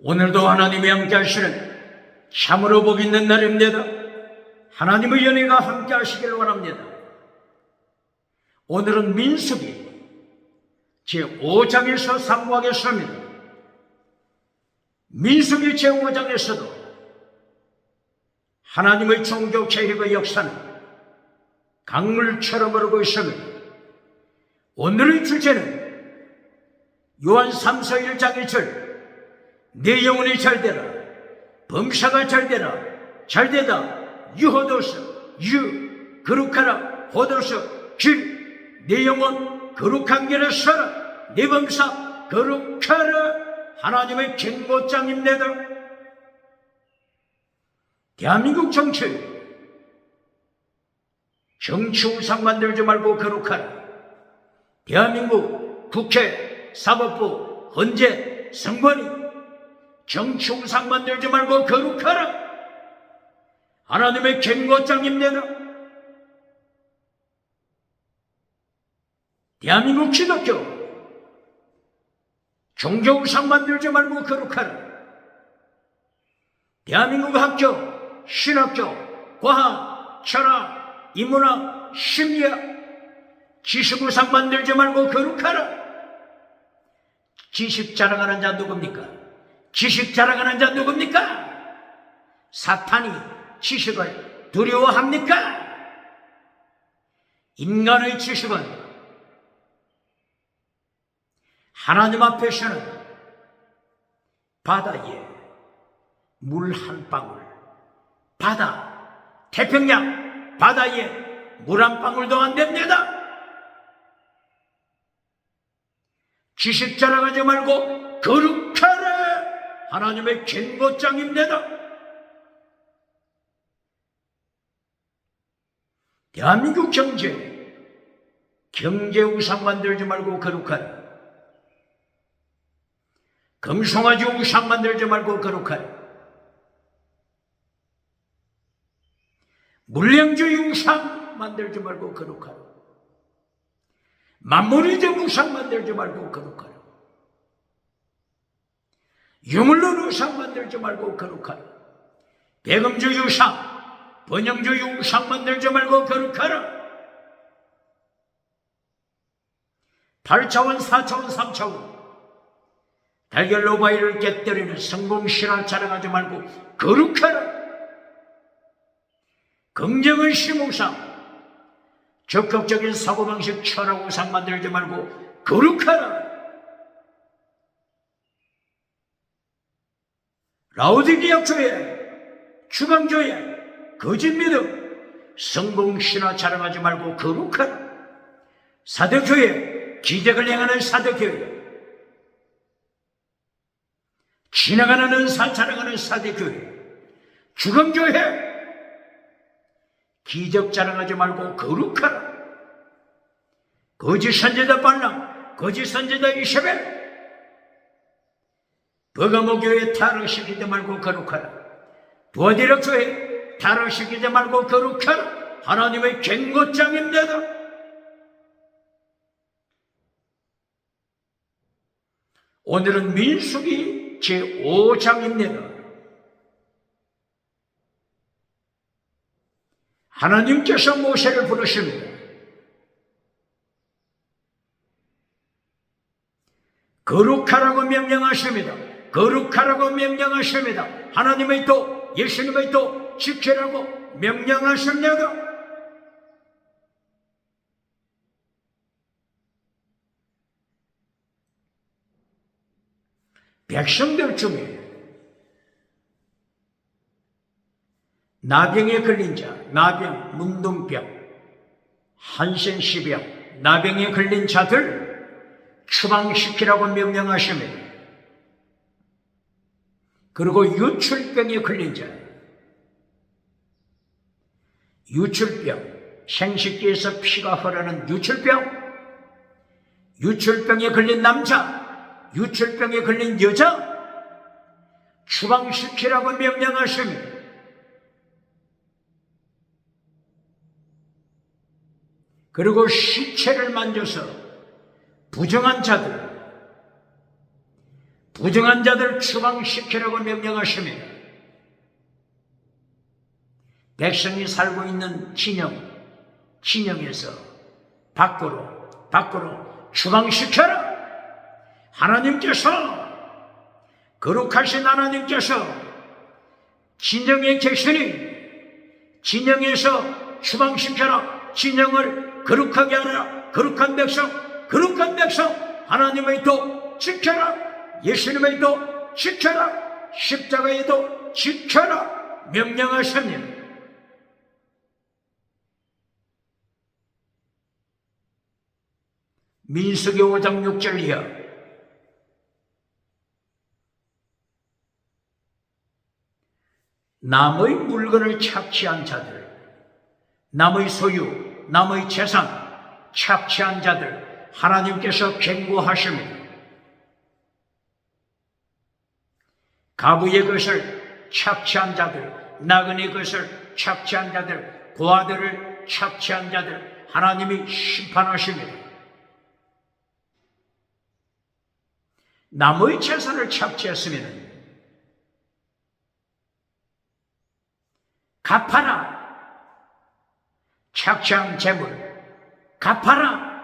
오늘도 하나님이 함께 하시는 참으로 복 있는 날입니다. 하나님의 연혜가 함께 하시길 원합니다. 오늘은 민수기 제5장에서 사모하겠습니다. 민수기 제5장에서도 하나님의 종교 개혁의 역사는 강물처럼 흐르고 있습니다. 오늘의 주제는 요한 3서 1장 1절 내 영혼이 잘되라 범사가 잘되라 잘되다 유호도서 유 거룩하라 호도서 내 영혼 거룩한 길을 살아 내 범사 거룩하라 하나님의 경고장입니다. 대한민국 정치 우상 만들지 말고 거룩하라. 대한민국 국회 사법부 헌재 선관위 정치 우상 만들지 말고 거룩하라. 하나님의 경고장입니다. 대한민국 기독교 종교 우상 만들지 말고 거룩하라. 대한민국 학교, 신학교, 과학, 철학, 인문학, 심리학 지식 우상 만들지 말고 거룩하라. 지식 자랑하는 자 누굽니까? 지식 자랑하는 자 누굽니까? 사탄이 지식을 두려워합니까? 인간의 지식은 하나님 앞에서는 바다에 물 한 방울, 바다, 태평양 바다에 물 한 방울도 안 됩니다. 지식 자랑하지 말고 거룩하라. 하나님의 경고장입니다. 대한민국 경제 우상 만들지 말고 거룩하라. 금송아지 우상 만들지 말고 거룩하라. 물량주의 우상 만들지 말고 거룩하라. 만물이적 우상 만들지 말고 거룩하라. 유물론 우상 만들지 말고 거룩하라. 배금주의 우상, 번영주의 우상 만들지 말고 거룩하라. 8차원, 4차원, 3차원 달걀로 바위를 깨뜨리는 성공신앙 자랑하지 말고 거룩하라. 긍정의 심우상, 적극적인 사고방식 철학 우상 만들지 말고 거룩하라. 라오디게아 교회, 주방교회, 거짓 믿음, 성공신화 자랑하지 말고 거룩하라. 사대교회, 기적을 행하는 사대교회, 지나가는 은사 자랑하는 사대교회, 주검교회, 기적 자랑하지 말고 거룩하라. 거짓 선지자 발람, 거짓 선지자 이세벨, 버가모교회 타락시키지 말고 거룩하라. 부하디락교회 타락시키지 말고 거룩하라. 하나님의 경고장입니다. 오늘은 민수기 제5장입니다. 하나님께서 모세를 부르십니다. 거룩하라고 명령하십니다. 거룩하라고 명령하십니다. 하나님의 도, 예수님의 도 지키라고 명령하십니다. 백성들 중에 나병에 걸린 자, 나병, 문둥병, 한센시병, 나병에 걸린 자들 추방시키라고 명령하십니다. 그리고 유출병에 걸린 자, 유출병, 생식기에서 피가 흐르는 유출병에 걸린 남자, 유출병에 걸린 여자 추방시키라고 명령하십니다. 그리고 시체를 만져서 부정한 자들, 부정한 자들 추방시키라고 명령하시며 백성이 살고 있는 진영에서 밖으로 추방시켜라. 하나님께서, 거룩하신 하나님께서 진영에 계시니 진영에서 추방시켜라. 진영을 거룩하게 하라. 거룩한 백성 하나님의 도 지켜라. 예수님의 도 지켜라. 십자가의 도 지켜라 명령하십니다. 민수기 5장 6절 이하. 남의 물건을 착취한 자들, 남의 소유, 남의 재산 착취한 자들 하나님께서 경고하십니다. 가부의 것을 착취한 자들, 나그네 것을 착취한 자들, 고아들을 착취한 자들 하나님이 심판하십니다. 남의 재산을 착취했으면 갚아라. 착취한 재물 갚아라.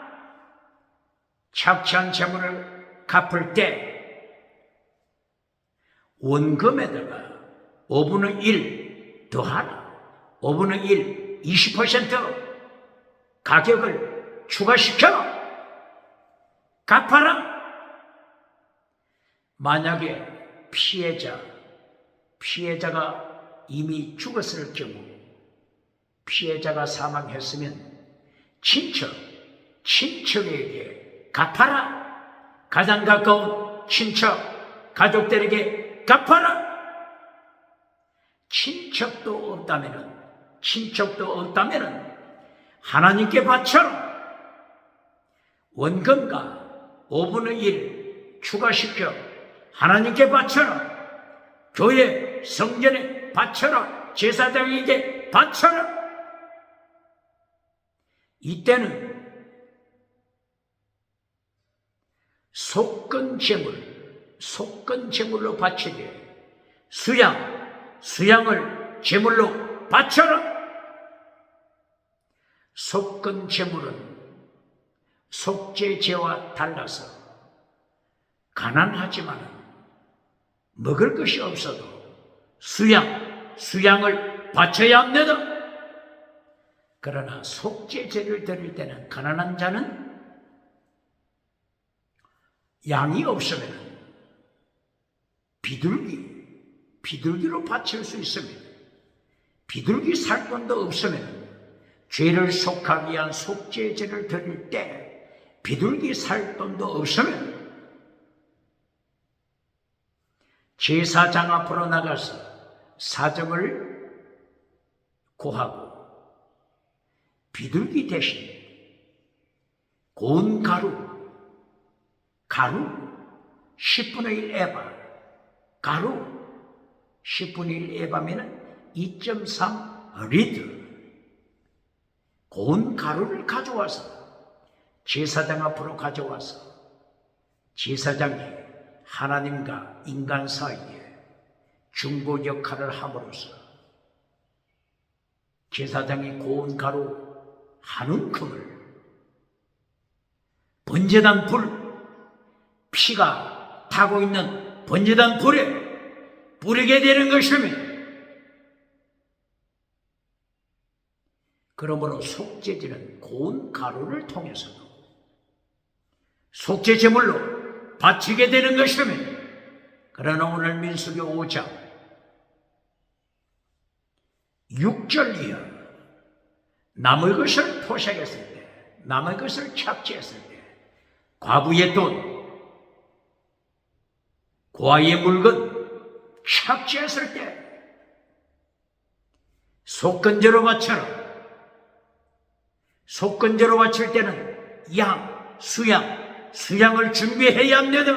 착취한 재물을 갚을 때 원금에다가 5분의 1 더하라. 5분의 1, 20% 가격을 추가시켜 갚아라. 만약에 피해자가 이미 죽었을 경우, 피해자가 사망했으면 친척에게 갚아라. 가장 가까운 친척, 가족들에게 갚아라. 친척도 없다면은 하나님께 바쳐라. 원금과 5분의 1 추가시켜 하나님께 바쳐라. 교회 성전에 바쳐라. 제사장에게 바쳐라. 이때는 속건 제물로 바치되 수양을 제물로 바쳐라. 속건 제물은 속죄제와 달라서 가난하지만 먹을 것이 없어도 수양을 바쳐야 합니다. 그러나 속죄제를 드릴 때는 가난한 자는 양이 없으면 비둘기로 바칠 수 있습니다. 비둘기 살건도 없으면 죄를 속하기 위한 속죄제를 드릴 때 비둘기 살건도 없으면 제사장 앞으로 나가서 사정을 고하고 비둘기 대신 고운 가루 10분의 1 에바, 가루 10분의 1 에바면 2.3 리터 고운 가루를 가져와서 제사장 앞으로 가져와서 제사장이 하나님과 인간 사이에 중보 역할을 함으로써 제사장이 고운 가루 한 움큼을 번제단 피가 타고 있는 번제단 불에 뿌리게 되는 것입니다. 그러므로 속죄제는 고운 가루를 통해서도 속죄 제물로 바치게 되는 것입니다. 그러나 오늘 민수기 5장 6절 이하 남의 것을 포식했을 때, 남의 것을 착취했을 때, 과부의 돈, 고아의 물건 착취했을 때 속건제로 바쳐라. 속건제로 바칠 때는 수양을 준비해야 합니다.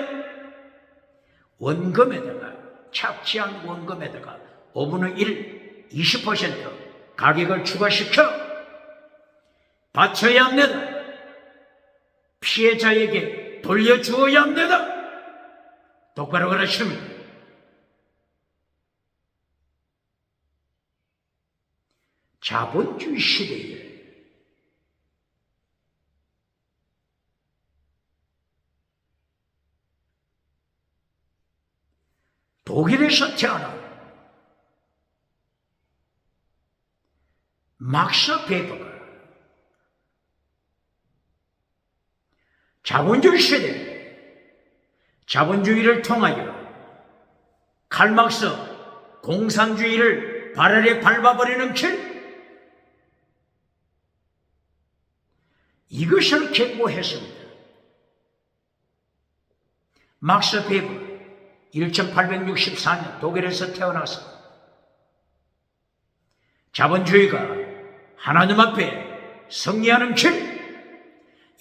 원금에다가 착취한 원금에다가 5분의 1, 20% 가격을 추가시켜 바쳐야 합니다. 피해자에게 돌려주어야 합니다. 똑바로 가르칩니다. 자본주의 시대에 독일에서 태어난 막스 베버가 자본주의 시대, 자본주의를 통하여 칼막스 공산주의를 발 아래 밟아버리는 길, 이것을 경고했습니다. 막스 베버 1864년 독일에서 태어나서 자본주의가 하나님 앞에 승리하는 길,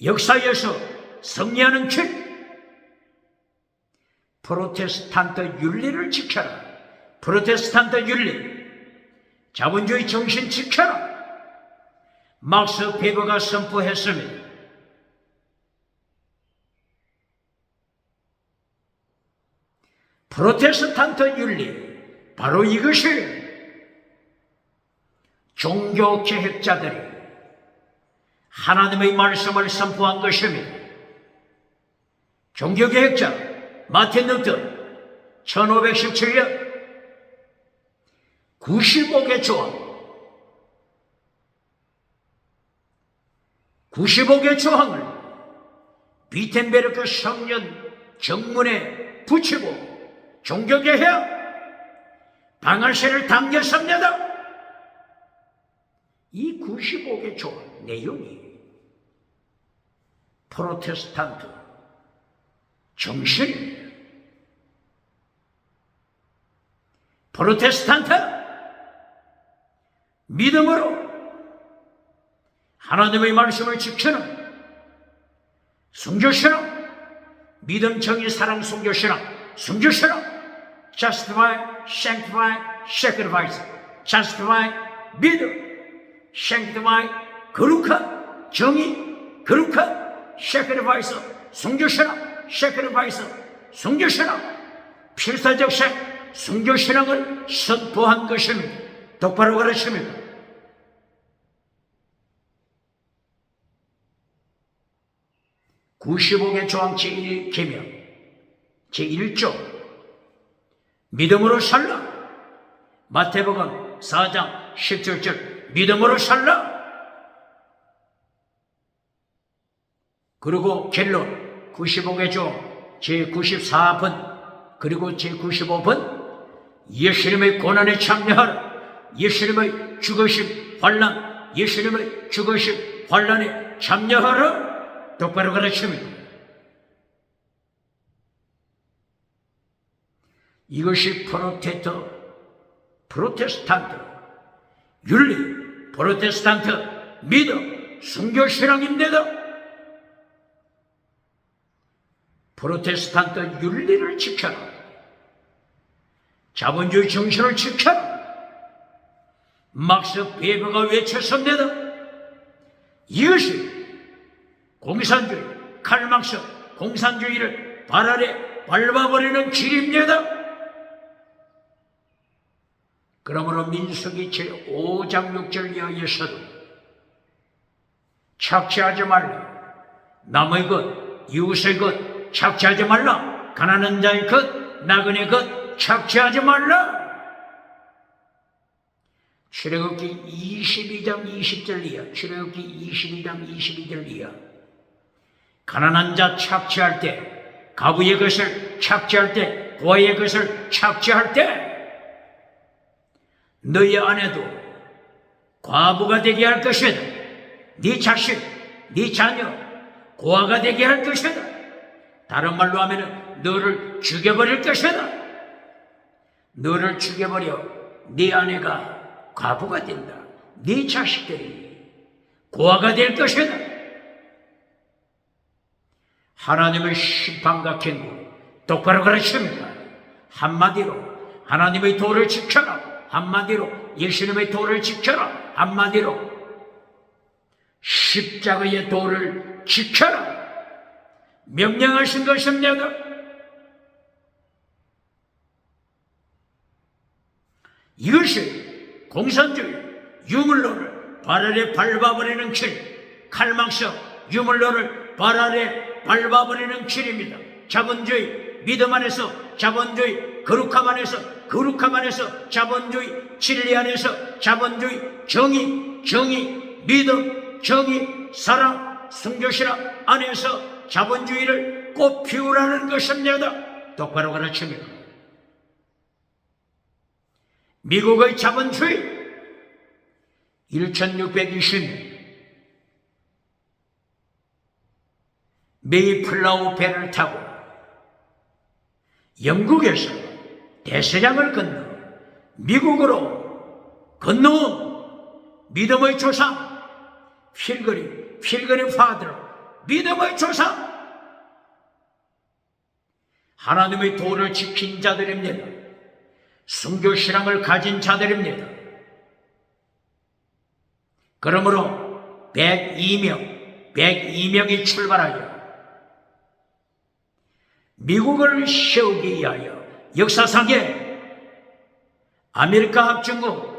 역사에서 승리하는 길, 프로테스탄트 윤리를 지켜라. 프로테스탄트 윤리, 자본주의 정신 지켜라. 막스 베버가 선포했습니다. 프로테스탄트 윤리, 바로 이것이 종교개혁자들이 하나님의 말씀을 선포한 것입니다. 종교개혁자 마틴 루터 1517년 95개 조항, 95개 조항을 비텐베르크 성년 정문에 붙이고 종교개혁 방아쇠를 당겼습니다. 이 95개 조항 내용이 프로테스탄트 정신입니다. 프로테스탄트 믿음으로 하나님의 말씀을 지키는 순교신앙, 믿음, 정의, 사랑, 순교신앙, 순교신앙, justify, sanctify, sacrifice, justify, 믿음, sanctify, 거룩한, 정의, 거룩한, sacrifice, 순교신앙, sacrifice, 순교신앙, 필사적 순교신앙을 선포한 것입니다. 똑바로 가르칩니다. (95개) 조항 제1계명 제1조 믿음으로 살라. 마태복음 4장 17절 믿음으로 살라. 그리고 결론 95개 조항 제94번 그리고 제95번 예수님의 고난에 참여하라. 예수님의 죽으심 환난, 예수님의 죽으심 환난에 참여하라. 똑바로 가르칩니다. 이것이 프로테스탄트 윤리, 프로테스탄트 믿음, 순교신앙입니다. 프로테스탄트 윤리를 지켜라. 자본주의 정신을 지켜라. 막스 베버가 외쳤습니다. 이것이 공산주의, 칼막스 공산주의를 발 아래 밟아버리는 길입니다. 그러므로 민수기 제5장 6절 이하에서도 착취하지 말라. 남의 것, 이웃의 것 착취하지 말라. 가난한 자의 것, 나그네 것 착취하지 말라. 출애굽기 22장 20절 이하, 출애굽기 22장 22절 이하. 가난한 자 착취할 때, 가부의 것을 착취할 때, 고아의 것을 착취할 때 너희 아내도 과부가 되게 할 것이다. 네 자식, 네 자녀 고아가 되게 할 것이다. 다른 말로 하면 너를 죽여버릴 것이다. 너를 죽여버려 네 아내가 과부가 된다. 네 자식들이 고아가 될 것이다. 하나님의 심판과 경고 똑바로 가르칩니다. 한마디로 하나님의 도를 지켜라. 한마디로 예수님의 도를 지켜라. 한마디로 십자가의 도를 지켜라. 명령하신 것입니다. 이것이 공산주의 유물론을 발 아래 밟아버리는 길, 칼막스 유물론을 발 아래 밟아버리는 길입니다. 자본주의 믿음 안에서, 자본주의 거룩함 안에서, 거룩함 안에서, 자본주의 진리 안에서, 자본주의 정의, 믿음, 정의, 사랑, 순교신앙 안에서 자본주의를 꽃 피우라는 것입니다. 똑바로 가르칩니다. 미국의 자본주의 1620년 메이플라워 배를 타고 영국에서 대서양을 건너 미국으로 건너온 믿음의 조상 필그림 파더, 믿음의 조상, 하나님의 도를 지킨 자들입니다. 순교신앙을 가진 자들입니다. 그러므로 102명이 출발하여 미국을 세우기 위하여 역사상에 아메리카 합중국,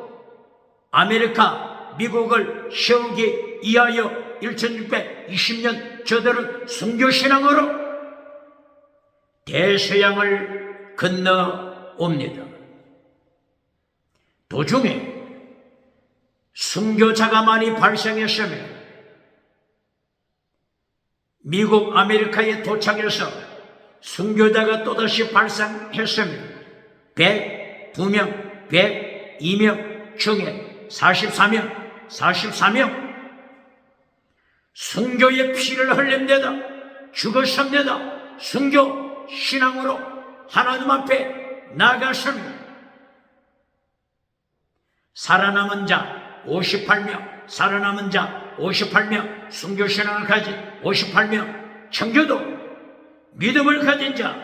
미국을 세우기 위하여 1620년 저들은 순교신앙으로 대서양을 건너옵니다. 도중에 순교자가 많이 발생했으며 미국 아메리카에 도착해서 순교자가 또다시 발생했으며 102명, 102명 중에 44명 순교의 피를 흘립니다. 죽었습니다. 순교 신앙으로 하나님 앞에 나갔습니다. 살아남은 자 58명, 순교 신앙을 가진 58명, 청교도 믿음을 가진 자,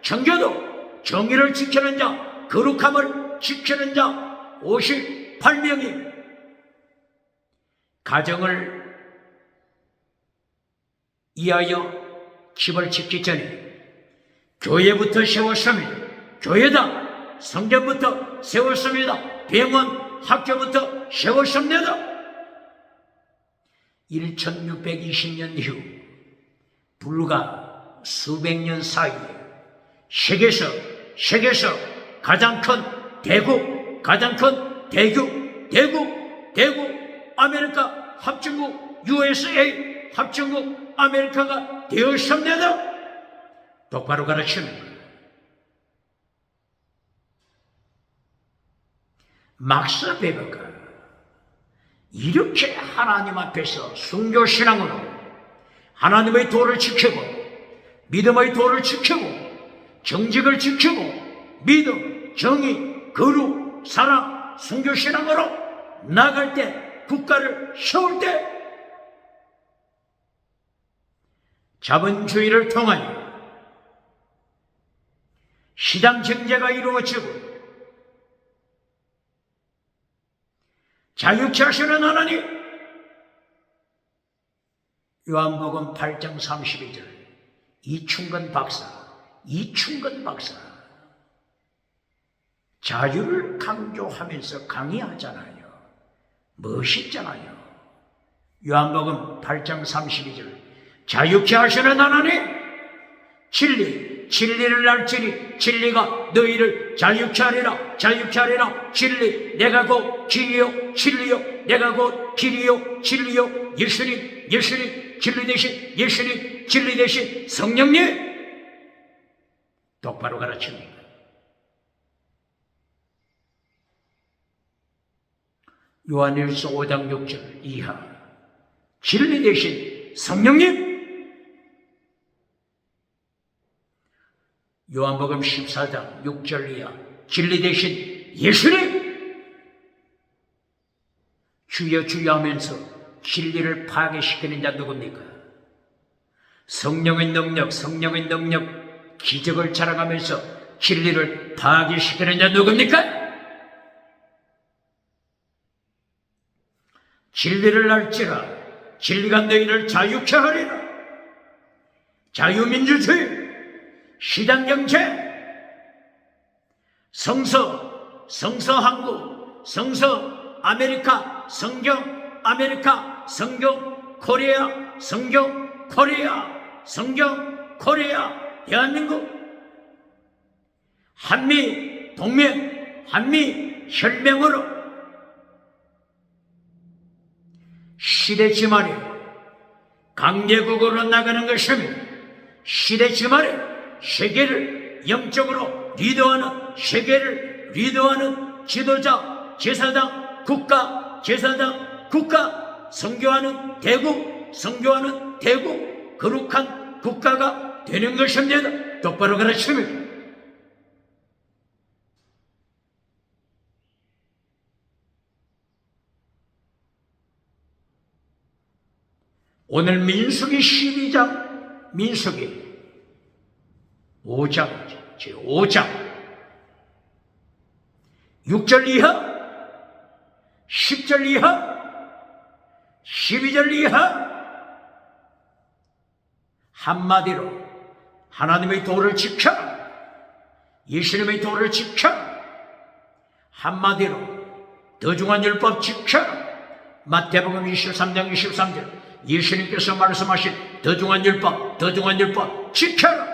청교도 정의를 지키는 자, 거룩함을 지키는 자 58명이 가정을 위하여 집을 짓기 전에 교회부터 세웠습니다. 교회다. 성전부터 세웠습니다. 병원, 학교부터 세웠습니다. 1620년 이후 불과 수백 년 사이에 세계에서 가장 큰 대국 아메리카 합중국 USA 합중국 아메리카가 되었습니다. 똑바로 가르치는 거예요. 막스 베버가 이렇게 하나님 앞에서 순교신앙으로 하나님의 도를 지키고 믿음의 도를 지키고 정직을 지키고 믿음, 정의, 거룩, 사랑, 순교신앙으로 나갈 때, 국가를 세울 때 자본주의를 통하여 시장 경제가 이루어지고 자유케 하시는 하나님, 요한복음 8장 32절 이충근 박사 자유를 강조하면서 강의하잖아요. 멋있잖아요. 요한복음 8장 32절 자유케 하시는 하나님, 진리를 알지니 진리가 너희를 자유케 하리라. 진리, 내가 곧 길이요 진리요, 내가 곧 길이요 진리요. 예수님 진리 대신 예수님, 진리 대신 성령님. 똑바로 가르칩니다. 요한일서 5장 6절 이하 진리 대신 성령님. 요한복음 14장 6절 이하 진리 대신 예수님. 주여 주여 하면서 진리를 파괴시키는 자 누굽니까? 성령의 능력 기적을 자랑하면서 진리를 파괴시키는 자 누굽니까? 진리를 알지라 진리가 너희를 자유케 하리라. 자유민주주의, 시장경제, 성서, 성서 한국, 성서 아메리카, 성경 아메리카, 성경 코리아, 성경 코리아, 성경 코리아, 대한민국. 한미 동맹, 한미 혈맹으로 시대 지말에 강대국으로 나가는 것입니다. 시대 지말에 세계를 영적으로 리더하는, 세계를 리더하는 지도자, 제사장, 국가, 제사장, 국가, 선교하는 대국, 선교하는 대국, 거룩한 국가가 되는 것입니다. 똑바로 가르칩니다. 오늘 민수기 12장, 민수기 5장이죠. 제5장 6절 이하, 10절 이하, 12절 이하, 한마디로 하나님의 도를 지켜라, 예수님의 도를 지켜라, 한마디로 더중한 율법 지켜라. 마태복음 23장 23절 예수님께서 말씀하신 더중한 율법 지켜라.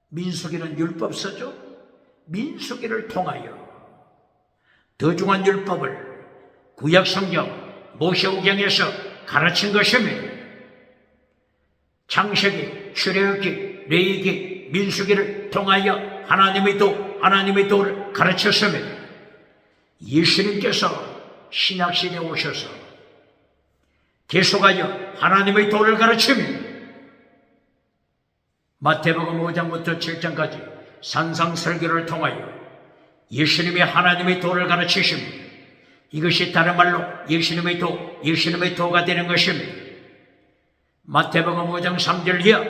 민수기는 율법서죠. 민수기를 통하여 더중한 율법을 구약성경 모세오경에서 가르친 것입니다. 창세기, 출애굽기, 레위기, 민수기를 통하여 하나님의 도를 가르쳤습니다. 예수님께서 신약시대에 오셔서 계속하여 하나님의 도를 가르칩니다. 마태복음 5장부터 7장까지 산상설교를 통하여 예수님의 하나님의 도를 가르치십니다. 이것이 다른 말로 예수님의 도가 되는 것입니다. 마태복음 5장 3절 이하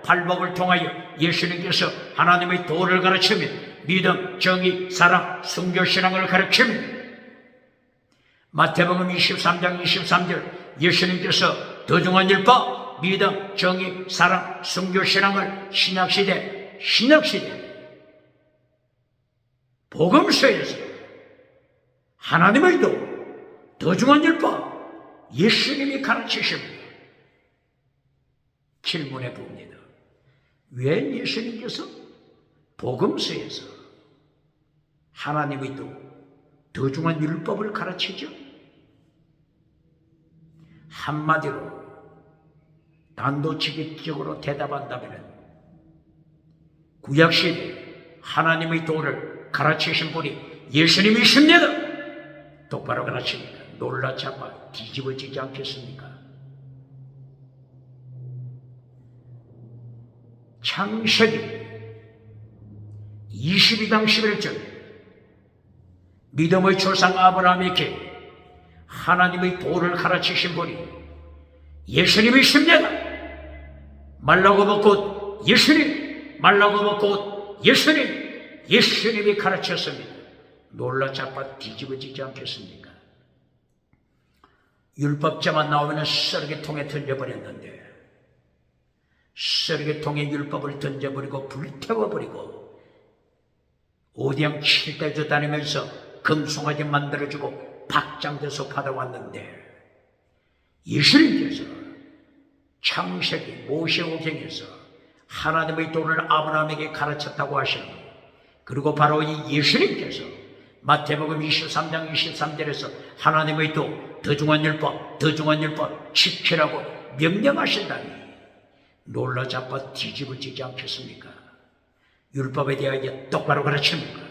팔복을 통하여 예수님께서 하나님의 도를 가르칩니다. 믿음, 정의, 사랑, 순교, 신앙을 가르칩니다. 마태복음 23장 23절 예수님께서 더중한 율법, 믿음, 정의, 사랑, 순교, 신앙을 신약시대 복음서에서 하나님의 더중한 율법 예수님이 가르치십니다. 질문해 봅니다. 왜 예수님께서 복음서에서 하나님의 더중한 율법을 가르치죠? 한마디로 단도직입적으로 대답한다면 구약시대 하나님의 도를 가르치신 분이 예수님이십니다. 똑바로 가르치니까 놀라 자빠 뒤집어지지 않겠습니까? 창세기 22장 11절 믿음의 조상 아브라함에게 하나님의 도를 가르치신 분이 예수님이십니다. 말라고 먹고 예수님, 말라고 먹고 예수님이 가르쳤습니다. 놀라 자빠 뒤집어지지 않겠습니까? 율법자만 나오면 쓰레기통에 던져버렸는데 쓰레기통에 율법을 던져버리고 불태워버리고 오디양 7대주 다니면서 금송아지 만들어주고 박장돼서 받아왔는데 예수님께서 창세기 모세오경에서 하나님의 도를 아브라함에게 가르쳤다고 하시니, 그리고 바로 이 예수님께서 마태복음 23장 23절에서 하나님의 더중한 율법 지키라고 명령하신다니 놀라 자빠 뒤집어지지 않겠습니까? 율법에 대하여 똑바로 가르칩니까?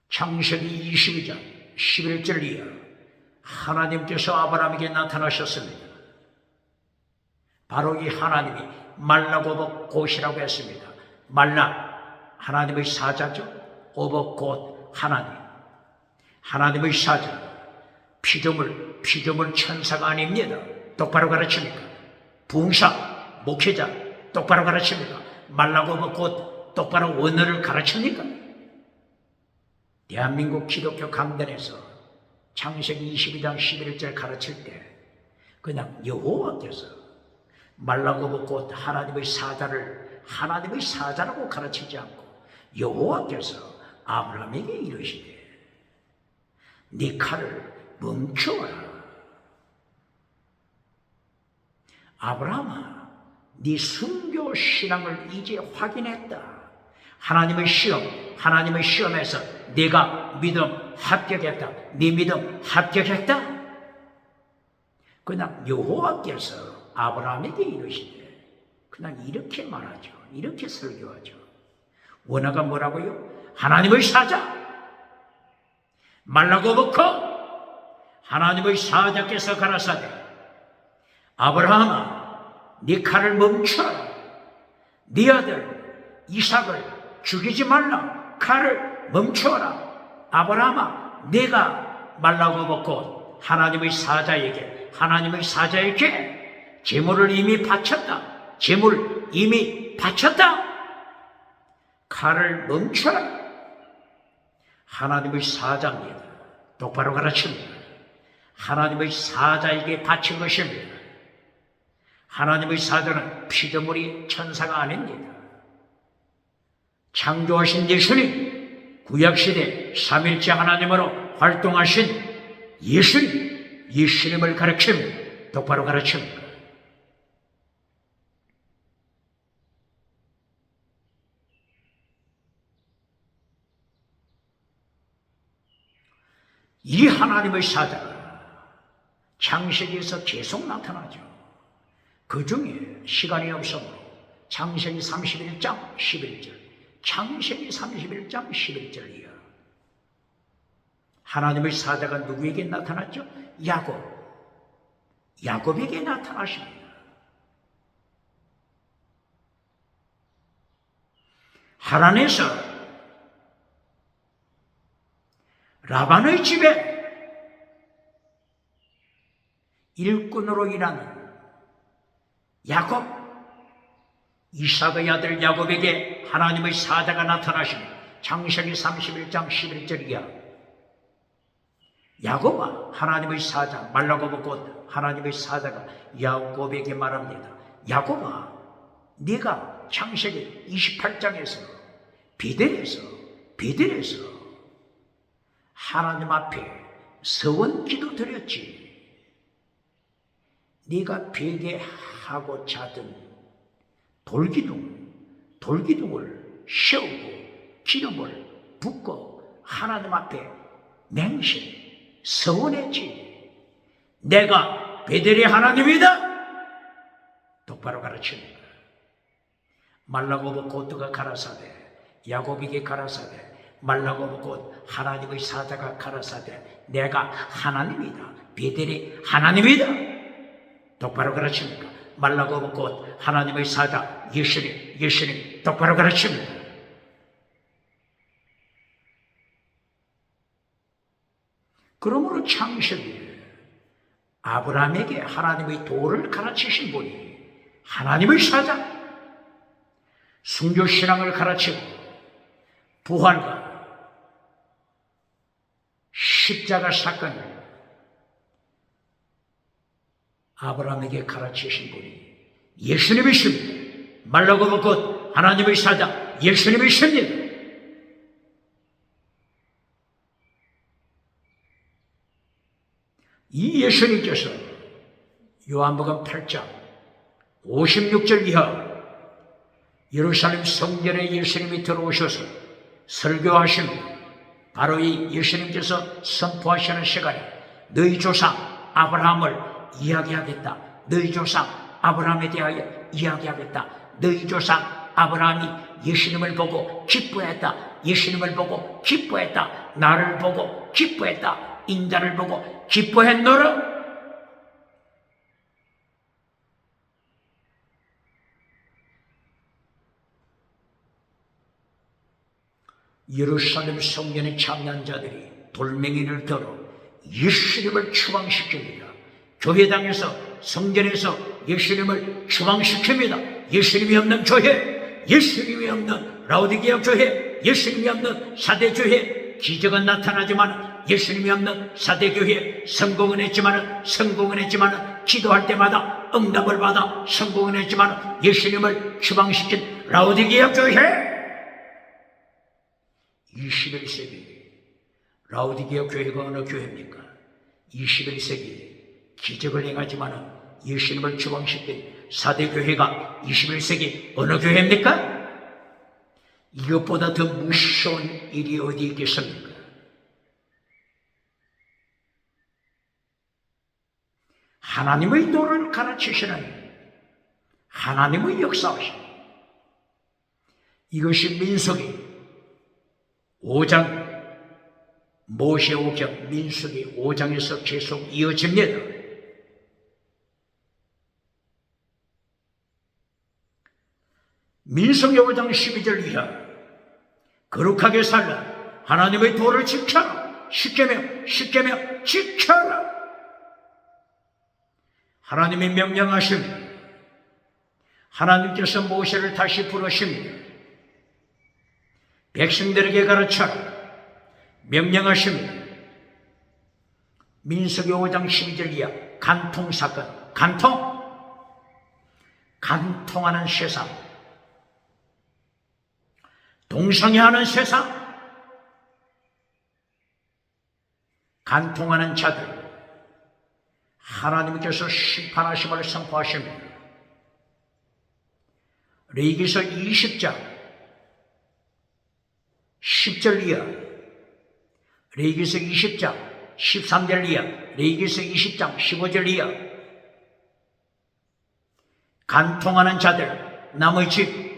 창세기 22장 11절 이하 하나님께서 아브라함에게 나타나셨습니다. 바로 이 하나님이 말라고 오버 곧이라고 했습니다. 말라 하나님의 사자죠. 오버 곧 하나님의 사자. 피조물 천사가 아닙니다. 똑바로 가르칩니까? 부흥사 목회자 똑바로 가르칩니까? 말라고 오버 곧 똑바로 언어를 가르칩니까? 대한민국 기독교 강단에서 창세기 22장 11절 가르칠 때 그냥 여호와께서 말라고 곧 하나님의 사자를 하나님의 사자라고 가르치지 않고 여호와께서 아브라함에게 이르시되 네 칼을 멈추어라. 아브라함아, 네 순교 신앙을 이제 확인했다. 하나님의 시험에서 네가 믿음 합격했다. 네 믿음 합격했다. 그냥 여호와께서 아브라함에게 이르시되 그냥 이렇게 말하죠. 이렇게 설교하죠. 원어가 뭐라고요? 하나님의 사자 말라고 먹고 하나님의 사자께서 가라사대 아브라함아, 네 칼을 멈춰라. 네 아들 이삭을 죽이지 말라. 칼을 멈춰라. 아브라함아, 내가 말라고 먹고 하나님의 사자에게 제물을 이미 바쳤다. 제물 이미 바쳤다. 칼을 멈춰라. 하나님의 사자입니다. 똑바로 가르칩니다. 하나님의 사자에게 바친 것입니다. 하나님의 사자는 피조물이 천사가 아닙니다. 창조하신 예수님, 구약시대 삼일째 하나님으로 활동하신 예수님을 가르칩니다. 똑바로 가르칩니다. 이 하나님의 사자가 창세기에서 계속 나타나죠. 그 중에 시간이 없으므로 창세기 31장 11절, 창세기 31장 11절이야. 하나님의 사자가 누구에게 나타났죠? 야곱에게 나타나십니다. 하란에서 라반의 집에 일꾼으로 일하는 야곱, 이삭의 아들 야곱에게 하나님의 사자가 나타나십니다. 창세기 31장 11절이야. 야곱아, 하나님의 사자 말라고 먹고 하나님의 사자가 야곱에게 말합니다. 야곱아, 네가 창세기 28장에서 베델에서 하나님 앞에 서원 기도 드렸지. 네가 베개 하고 자던 돌기둥을 세우고 기름을 붓고 하나님 앞에 맹세 서원했지. 내가 베델의 하나님이다. 똑바로 가르칩니다. 말라고 먹고 그가 가라사대 야곱에게 가라사대 말라고 먹고 하나님의 사자가 가라사대 내가 하나님이다. 베델의 하나님이다. 똑바로 가르칩니까? 말라고 먹고 하나님의 사자 예수님 똑바로 가르칩니다. 그러므로 창세기에 아브라함에게 하나님의 도를 가르치신 분이 하나님의 사자, 순교신앙을 가르치고 부활과 십자가 사건을 아브라함에게 가르치신 분이 예수님이십니다. 말라고 먹고 하나님의 사자 예수님이십니다. 이 예수님께서 요한복음 8장 56절 이하 예루살렘 성전에 예수님이 들어오셔서 설교하십니다. 바로 이 예수님께서 선포하시는 시간에 너희 조상 아브라함을 이야기하겠다. 너희 조상 아브라함에 대하여 이야기하겠다. 너희 조상 아브라함이 예수님을 보고 기뻐했다. 예수님을 보고 기뻐했다. 나를 보고 기뻐했다. 인자를 보고 기뻐했노라. 예루살렘 성전의 참여자들이 돌멩이를 들어 예수님을 추방시킵니다. 교회당에서 성전에서 예수님을 추방시킵니다. 예수님이 없는 교회, 예수님이 없는 라오디게아 교회, 예수님이 없는 사대교회. 기적은 나타나지만 예수님이 없는 사대교회 성공은 했지만 기도할 때마다 응답을 받아 성공을 했지만 예수님을 추방시킨 라오디게아 교회, 21세기 라오디게아 교회가 어느 교회입니까? 21세기 기적을 행하지만 예수님을 추방시킨 사대교회가 21세기 어느 교회입니까? 이것보다 더 무서운 일이 어디 있겠습니까? 하나님의 도를 가르치시는 하나님의 역사하심, 이것이 민수기 5장 모세오경 민수기 5장에서 계속 이어집니다. 민수기 5장 12절 이하, 거룩하게 살라, 하나님의 도를 지켜라, 십계명 지켜라. 하나님이 명령하십니다. 하나님께서 모세를 다시 부르십니다. 백성들에게 가르쳐라 명령하십니다. 민수기 5장 12절 이하, 간통사건, 간통하는 세상, 동성애하는 세상, 간통하는 자들, 하나님께서 심판하심을 선포하십니다. 레위기서 20장 10절 이하, 레위기서 20장 13절 이하, 레위기서 20장 15절 이하, 간통하는 자들, 남의 집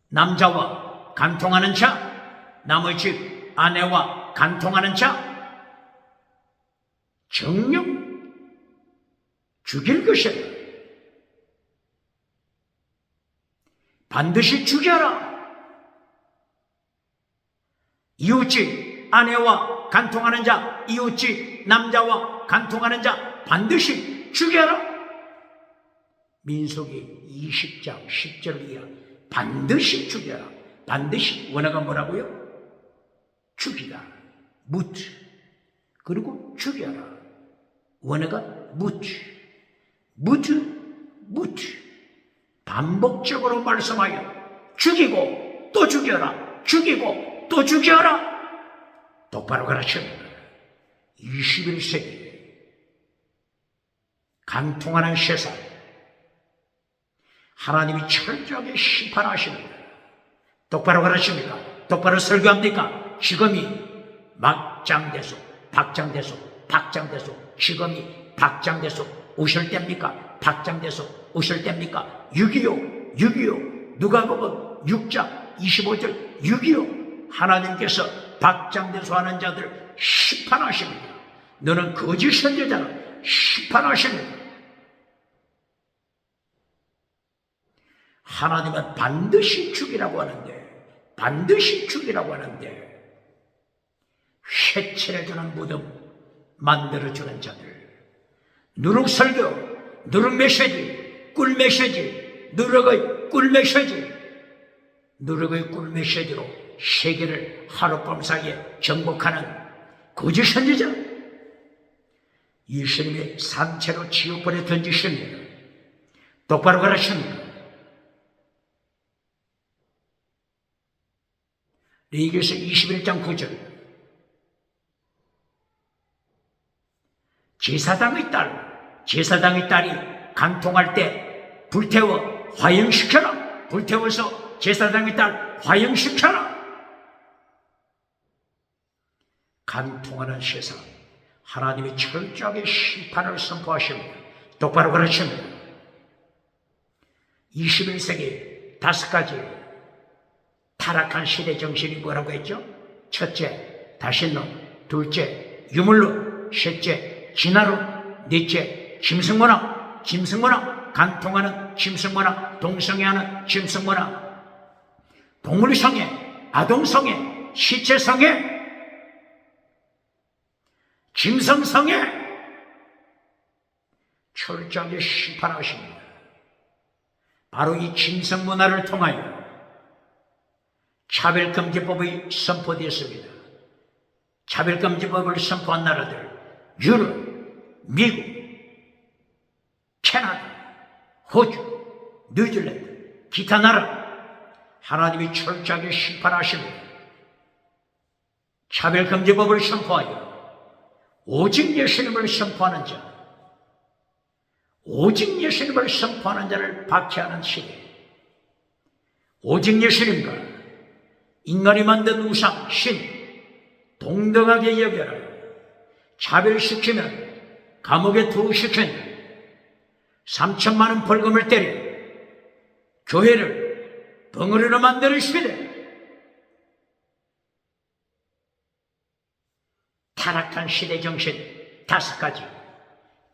남자와 간통하는 자, 남의 집 아내와 간통하는 자, 정령 죽일 것이라. 반드시 죽여라. 이웃집 아내와 간통하는 자, 이웃집 남자와 간통하는 자 반드시 죽여라. 민수기 20장 10절 이하, 반드시 죽여라. 반드시, 원어가 뭐라고요? 죽이다, 무트. 그리고 죽여라. 원어가 무트. 반복적으로 말씀하여 죽이고 또 죽여라, 죽이고 또 죽여라. 똑바로 가르칩니다. 21세기 간통하는 세상, 하나님이 철저하게 심판하십니다. 똑바로 가르칩니까? 똑바로 설교합니까? 지금이 막장대소, 박장대소, 지금이 박장대소 오실 때입니까? 박장대소 오실 때입니까? 6.25 누가복음 6장 25절 6.25 하나님께서 박장대소하는 자들 심판하십니다. 너는 거짓 선지자라 심판하십니다. 하나님은 반드시 죽이라고 하는데 회칠해주는 무덤 만들어주는 자들, 누룩설교, 누룩메시지, 꿀메시지, 누룩의 꿀메시지로 세계를 하룻밤 사이에 정복하는 거짓 선지자, 예수님의 산채로 지옥불에 던지십니다. 똑바로 가르칩니다. 레위기서 21장 9절, 제사장의 딸이 간통할 때 불태워 화형시켜라. 불태워서 제사장의 딸 화형시켜라. 간통하는 세상, 하나님이 철저하게 심판을 선포하십니다. 똑바로 가르칩니다. 21세기 5가지 타락한 시대 정신이 뭐라고 했죠? 첫째, 다신론. 둘째, 유물론. 셋째, 진화론. 넷째, 짐승문화. 간통하는 짐승문화, 동성애하는 짐승문화, 동물성애, 아동성애, 시체성애, 짐승성애, 철저하게 심판하십니다. 바로 이 짐승문화를 통하여 차별금지법이 선포되었습니다. 차별금지법을 선포한 나라들, 유럽, 미국, 호주, 뉴질랜드, 기타 나라 하나님이 철저하게 심판하십니다. 차별금지법을 선포하여 오직 예수님을 선포하는 자, 오직 예수님을 선포하는 자를 박해하는 시대, 오직 예수님과 인간이 만든 우상, 신, 동등하게 여겨라. 차별시키면 감옥에 투옥시키는 3천만 원 벌금을 때려 교회를 벙어리로 만드는 시대, 타락한 시대 정신 5가지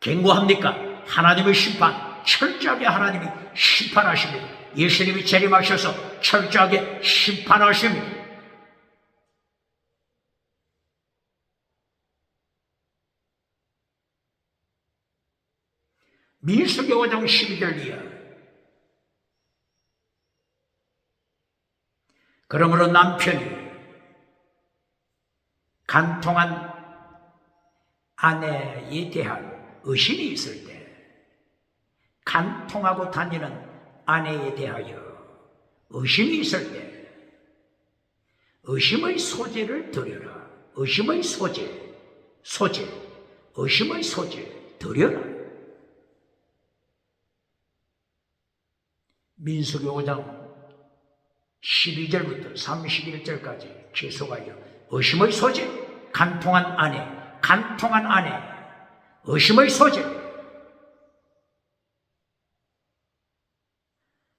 경고합니까? 하나님의 심판, 철저하게 하나님이 심판하십니다. 예수님이 재림하셔서 철저하게 심판하십니다. 민수기 5장 12절 이하. 그러므로 남편이 간통한 아내에 대한 의심이 있을 때, 간통하고 다니는 아내에 대하여 의심이 있을 때 의심의 소재를 드려라. 의심의 소재, 의심의 소재 드려라. 민수기 5장 12절부터 31절까지 계속하여 의심의 소재, 간통한 아내, 의심의 소재,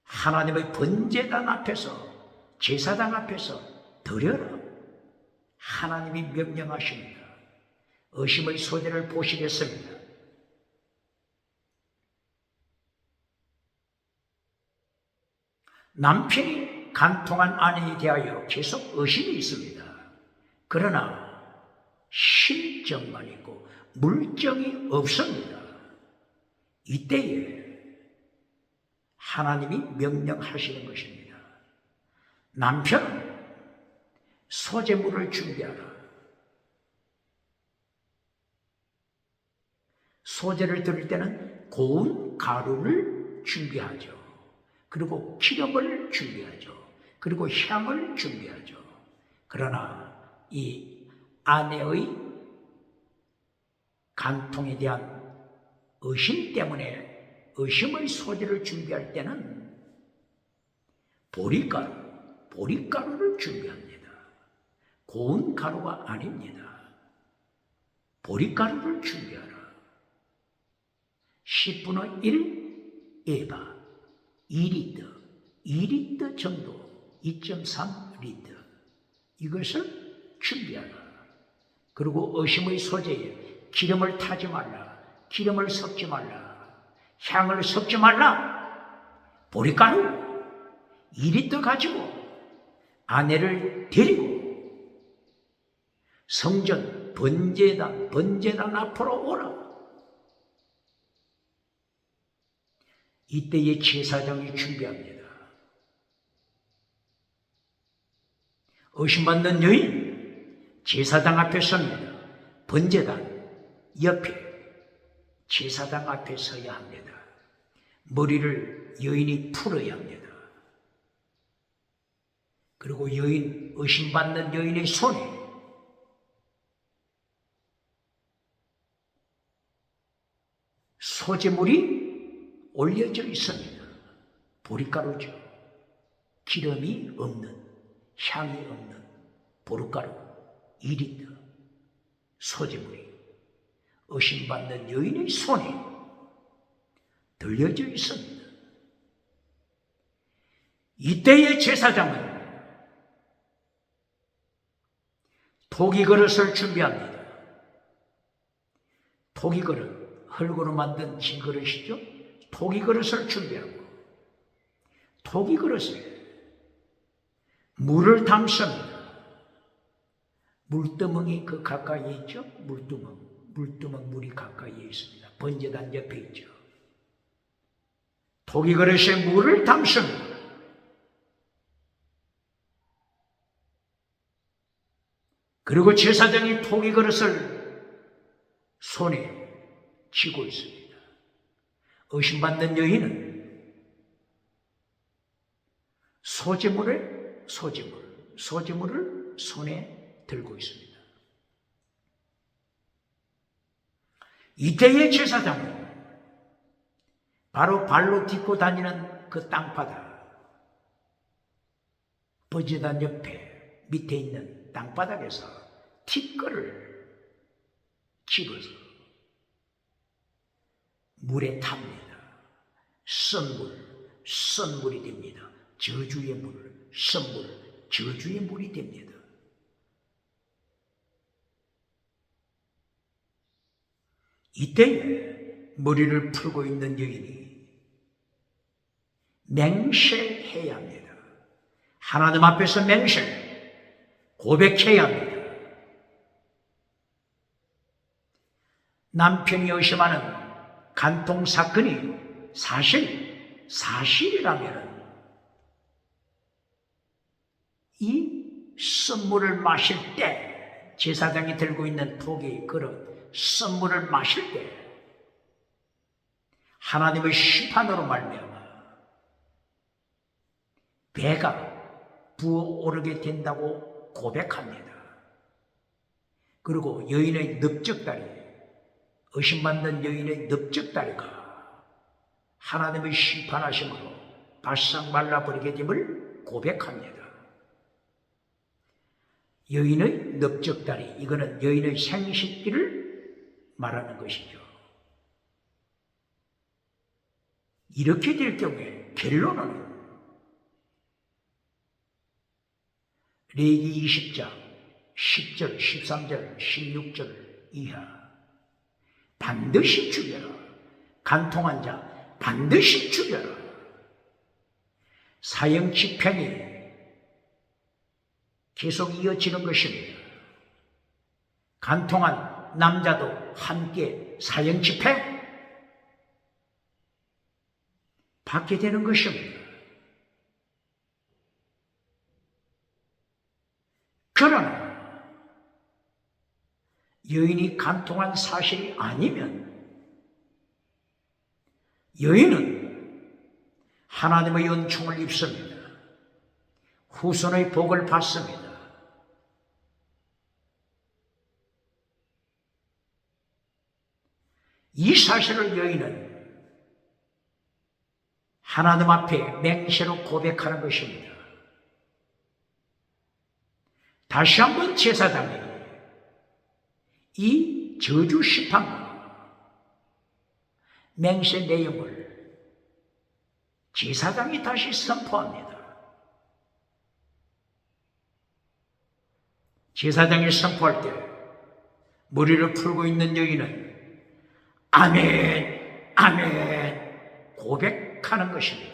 하나님의 번제단 앞에서, 제사장 앞에서 드려라. 하나님이 명령하십니다. 의심의 소재를 보시겠습니다. 남편이 간통한 아내에 대하여 계속 의심이 있습니다. 그러나 실정만 있고 물정이 없습니다. 이때에 하나님이 명령하시는 것입니다. 남편은 소재물을 준비하라. 소재를 드릴 때는 고운 가루를 준비하죠. 그리고 기름을 준비하죠. 그리고 향을 준비하죠. 그러나 이 아내의 간통에 대한 의심 때문에 의심의 소재를 준비할 때는 보리가루를 준비합니다. 고운 가루가 아닙니다. 보리가루를 준비하라. 10분의 1 에바 2리터 정도, 2.3리터 이것을 준비하라. 그리고 의심의 소재에 기름을 타지 말라, 기름을 섞지 말라, 향을 섞지 말라. 보리가루 2리터 가지고 아내를 데리고 성전 번제단 앞으로 오라. 이때의 제사장이 준비합니다. 의심받는 여인 제사장 앞에 섭니다. 번제단 옆에 제사장 앞에 서야 합니다. 머리를 여인이 풀어야 합니다. 그리고 의심받는 여인의 손에 소재물이 올려져 있습니다. 보리가루죠. 기름이 없는, 향이 없는 보리가루 2리터 소재물이 의심받는 여인의 손에 들려져 있습니다. 이때의 제사장은 토기 그릇을 준비합니다. 토기 그릇, 흙으로 만든 진 그릇이죠. 토기 그릇을 준비하고 토기 그릇에 물을 담습니다. 물두멍이 그 가까이에 있죠. 물두멍 물이 가까이에 있습니다. 번제단 옆에 있죠. 토기 그릇에 물을 담습니다. 그리고 제사장이 토기 그릇을 손에 쥐고 있습니다. 의심받는 여인은 소재물을 손에 들고 있습니다. 이때의 제사장은 바로 발로 딛고 다니는 그 땅바닥, 버지단 옆에 밑에 있는 땅바닥에서 티끌을 집어서 물에 탑니다. 썬물이 됩니다. 저주의 물, 썬물, 저주의 물이 됩니다. 이때에 머리를 풀고 있는 여인이 맹세해야 합니다. 하나님 앞에서 고백해야 합니다. 남편이 의심하는 간통 사건이 사실이라면 이 썬물을 마실 때, 제사장이 들고 있는 포기 그릇 썬물을 마실 때 하나님의 심판으로 말미암아 배가 부어오르게 된다고 고백합니다. 그리고 여인의 넓적다리, 의심받는 여인의 넓적다리가 하나님의 심판하심으로 바싹 말라버리게 됨을 고백합니다. 여인의 넓적다리, 이거는 여인의 생식기를 말하는 것이죠. 이렇게 될 경우에 결론은 레위기 20장 10절, 13절, 16절 이하 반드시 죽여라. 간통한 자 반드시 죽여라. 사형 집행이 계속 이어지는 것입니다. 간통한 남자도 함께 사형 집행 받게 되는 것입니다. 그러나 여인이 간통한 사실이 아니면 여인은 하나님의 은총을 입습니다. 후손의 복을 받습니다. 이 사실을 여인은 하나님 앞에 맹세로 고백하는 것입니다. 다시 한번 제사장이 이 저주 심판과 맹세 내용을 제사장이 다시 선포합니다. 제사장이 선포할 때 머리를 풀고 있는 여인은 아멘, 아멘 고백하는 것입니다.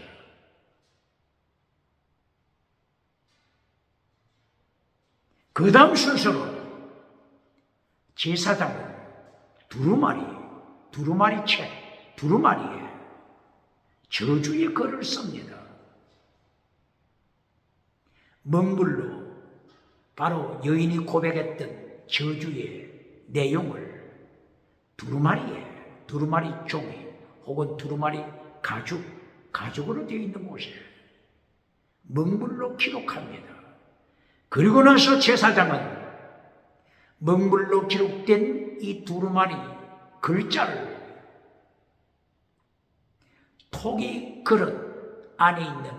그 다음 순서로 제사장은 두루마리에 저주의 글을 씁니다. 먹물로 바로 여인이 고백했던 저주의 내용을 두루마리 종이 혹은 두루마리 가죽으로 되어 있는 곳에 먹물로 기록합니다. 그리고 나서 제사장은 먹물로 기록된 이 두루마리 글자를 토기 그릇 안에 있는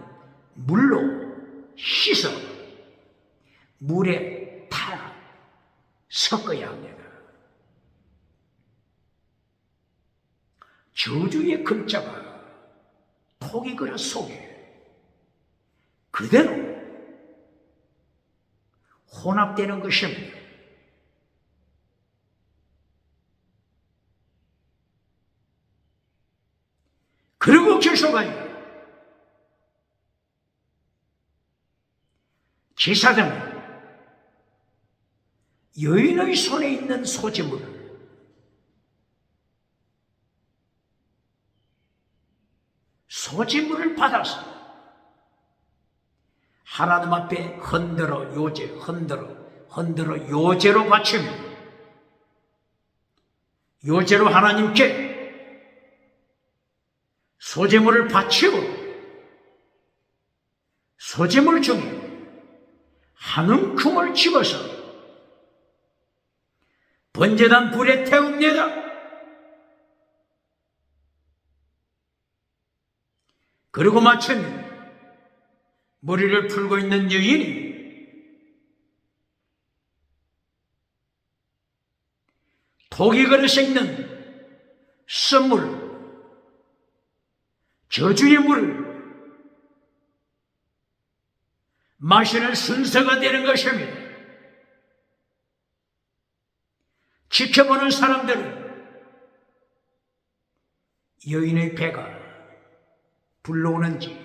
물로 씻어 물에 타라 섞어야 합니다. 저주의 글자가 토기 그릇 속에 그대로 혼합되는 것입니다. 그리고 계속하여 제사장은 여인의 손에 있는 소재물을 받아서 하나님 앞에 흔들어 요제로 바칩니다. 요제로 하나님께 소재물을 바치고 소재물 중에 한 움큼을 집어서 번제단 불에 태웁니다. 그리고 마침 머리를 풀고 있는 여인이 토기 그릇에 있는 썸물, 저주의 물을 마시는 순서가 되는 것입니다. 지켜보는 사람들은 여인의 배가 불러오는지,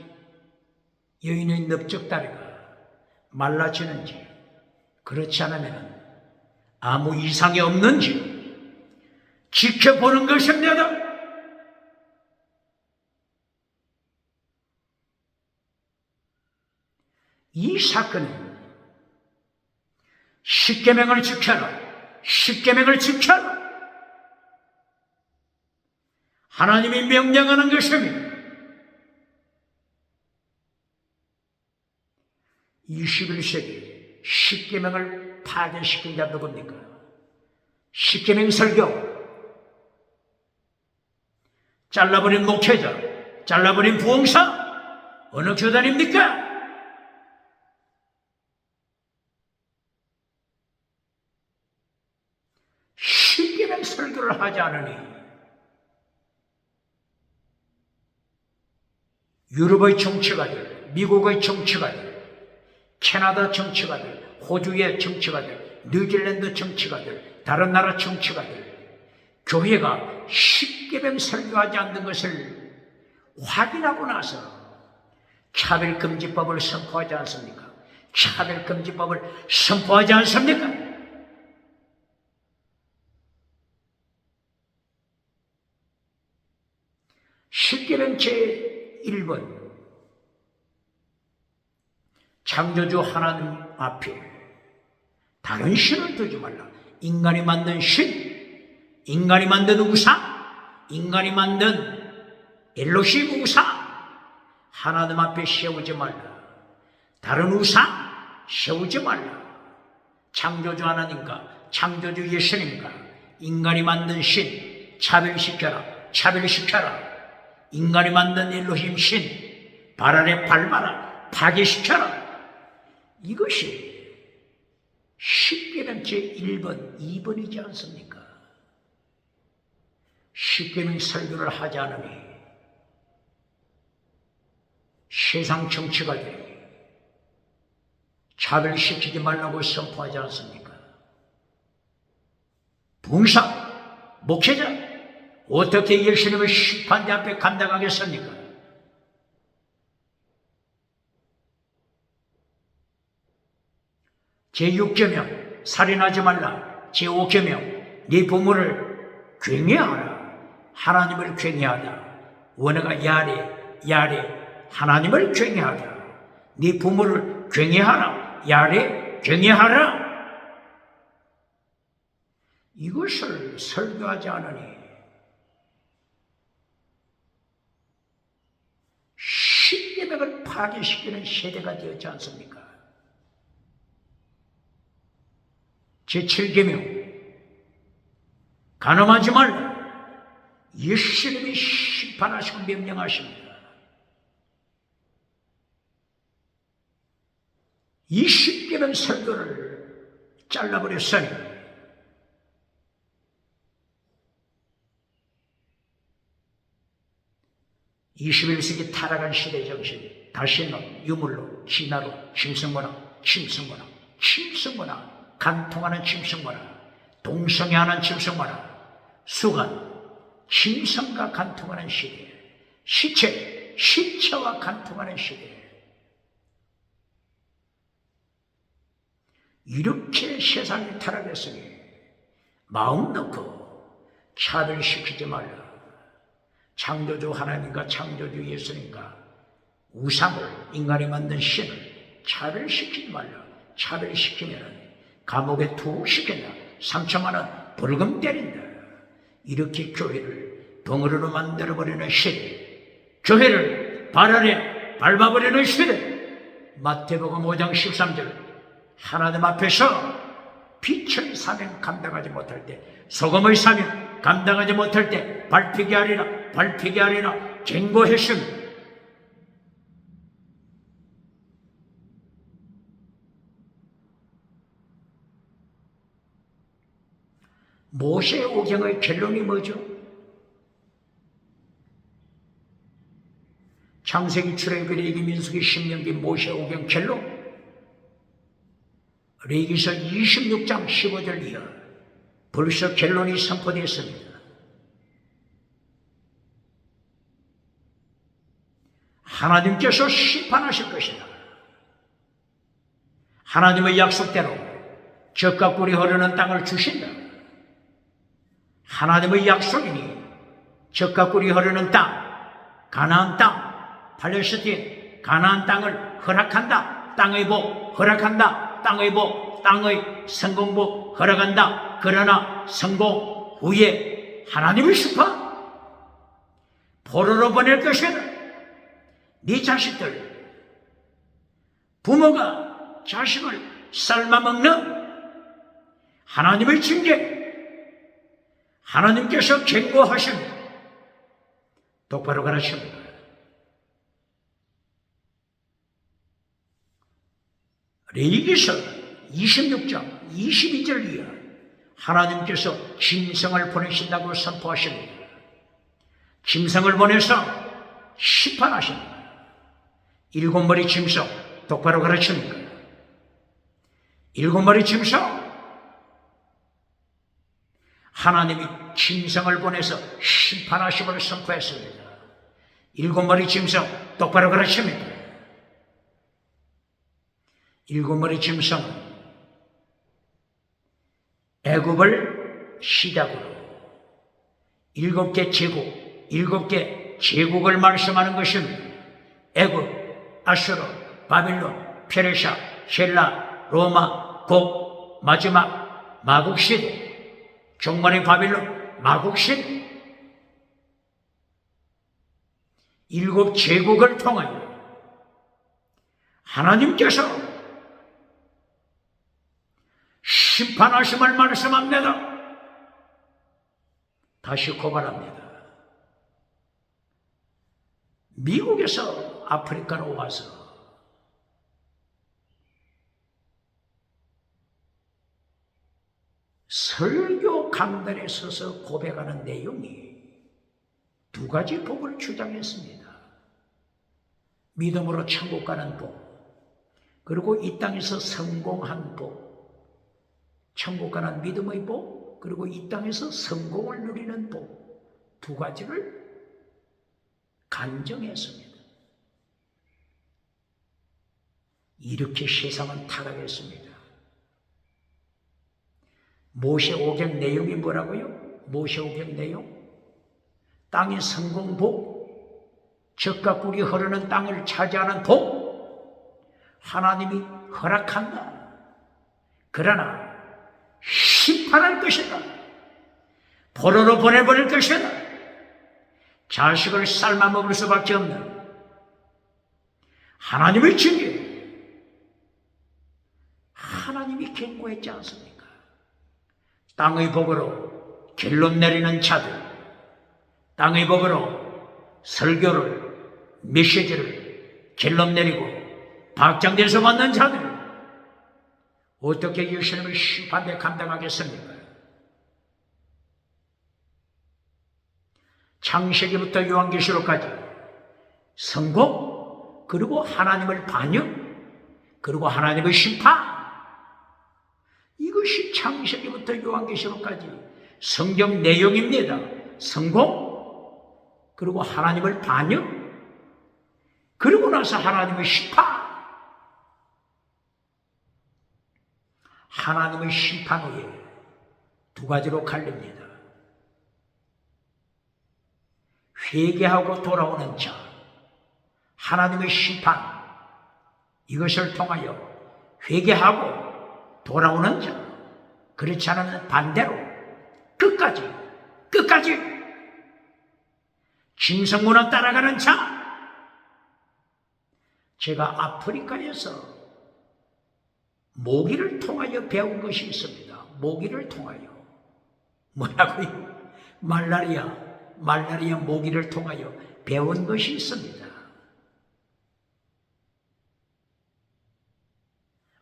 여인의 넓적다리가 말라지는지, 그렇지 않으면 아무 이상이 없는지 지켜보는 것입니다. 이 사건은 십계명을 지켜라, 십계명을 지켜라, 하나님이 명령하는 것입니다. 21세기 십계명을 파괴시킨 자 누굽니까? 십계명 설교, 잘라버린 목회자, 잘라버린 부흥사, 어느 교단입니까? 십계명 설교를 하지 않으니 유럽의 정치가들, 미국의 정치가들, 캐나다 정치가들, 호주의 정치가들, 뉴질랜드 정치가들, 다른 나라 정치가들, 교회가 십계명 설교하지 않는 것을 확인하고 나서 차별금지법을 선포하지 않습니까? 차별금지법을 선포하지 않습니까? 십계명 제1번 창조주 하나님 앞에 다른 신을 두지 말라. 인간이 만든 신, 인간이 만든 우상, 인간이 만든 엘로힘 우상, 하나님 앞에 세우지 말라. 다른 우상 세우지 말라. 창조주 하나님과 창조주 예수님과 인간이 만든 신 차별시켜라, 차별시켜라. 인간이 만든 엘로힘 신 발 아래 밟아라, 파괴시켜라. 이것이 십계명 제1번, 2번이지 않습니까? 십계명 설교를 하지 않으니 세상 정치가들이 차별시키지 말라고 선포하지 않습니까? 부흥사, 목회자, 어떻게 예수님의 심판대 앞에 감당하겠습니까? 제6계명 살인하지 말라. 제5계명 네 부모를 굉해하라. 하나님을 굉해하다. 원어가 야레 하나님을 굉해하다. 네 부모를 굉해하라. 야레 굉해하라. 이것을 설교하지 않으니 십계명을 파괴시키는 세대가 되었지 않습니까? 제7계명 간음하지 말라. 예수님이 심판하시고 명령하십니다. 이 십계명 설교를 잘라버렸으니 21세기 타락한 시대 정신, 다시는 유물로, 진화로, 침승문화, 간통하는 침승문화, 동성애하는 침승문화, 수간, 침성과 간통하는 시대, 시체와 간통하는 시대. 이렇게 세상이 타락했으니 마음 놓고 차별시키지 말라. 창조주 하나님과 창조주 예수님과 우상을, 인간이 만든 신을 차별시키지 말라. 차별시키면 감옥에 툭 시킨다. 3천만 원 벌금 때린다. 이렇게 교회를 덩어리로 만들어버리는 시대, 교회를 발 아래 밟아버리는 시대, 마태복음 5장 13절 하나님 앞에서 빛의 사명 감당하지 못할 때, 소금의 사명 감당하지 못할 때 밟히게 하리라 경고했습니다. 모세 오경의 결론이 뭐죠? 창세기, 출애굽기, 레위기, 민수기, 신명기, 모세 오경 결론. 레위기서 26장 15절 이하 벌써 결론이 선포되었습니다. 하나님께서 심판하실 것이다. 하나님의 약속대로 젖과 꿀이 흐르는 땅을 주신다. 하나님의 약속이니 젖과 꿀이 흐르는 땅, 가나안 땅, 팔레스틴 가나안 땅을 허락한다. 땅의 복 허락한다. 땅의 복, 땅의 성공복 허락한다. 그러나 성공 후에 하나님의 심판, 포로로 보낼 것이다. 네 자식들, 부모가 자식을 삶아먹는 하나님의 징계, 하나님께서 경고하십니다. 똑바로 가르칩니다. 레위기서 26장 22절 이하 하나님께서 짐승을 보내신다고 선포하십니다. 짐승을 보내서 심판하십니다. 일곱 머리 짐승 똑바로 가르칩니까? 일곱 머리 짐승, 하나님이 짐승을 보내서 심판하심을 선포했습니다. 일곱 머리 짐승 똑바로 가르칩니다. 일곱 머리 짐승은 애굽을 시작으로 일곱 개 제국을 말씀하는 것입니다. 애굽, 아수르, 바빌론, 페르시아, 헬라, 로마, 곡, 마지막 마국시대, 종말의 바빌론, 마국시대, 일곱 제국을 통하여 하나님께서 심판하심을 말씀합니다. 다시 고발합니다. 미국에서 아프리카로 와서 설교 강단에 서서 고백하는 내용이 두 가지 복을 주장했습니다. 믿음으로 천국 가는 복, 그리고 이 땅에서 성공한 복, 천국 가는 믿음의 복, 그리고 이 땅에서 성공을 누리는 복, 두 가지를 간증했습니다. 이렇게 세상은 타락했습니다. 모세오경 내용이 뭐라고요? 모세오경 내용, 땅의 성공 복, 젖과 꿀이 흐르는 땅을 차지하는 복, 하나님이 허락한다. 그러나 심판할 것이다. 포로로 보내버릴 것이다. 자식을 삶아 먹을 수밖에 없는 하나님의 징계, 하나님이 경고했지 않습니까? 땅의 복으로 결론 내리는 자들, 땅의 복으로 설교를, 메시지를 결론 내리고 박장대에서 만난 자들, 어떻게 예수님의 심판에 감당하겠습니까? 창세기부터 요한계시록까지 성공, 그리고 하나님을 반역, 그리고 하나님의 심판, 이것이 창세기부터 요한계시록까지 성경 내용입니다. 성공, 그리고 하나님을 반역, 그리고 나서 하나님의 심판. 하나님의 심판 후에 두 가지로 갈립니다. 회개하고 돌아오는 자, 하나님의 심판, 이것을 통하여 회개하고 돌아오는 자, 그렇지 않으면 반대로 끝까지 짐승 문화 따라가는 자, 제가 아프리카에서 모기를 통하여 배운 것이 있습니다. 모기를 통하여. 뭐라고요? 말라리아 모기를 통하여 배운 것이 있습니다.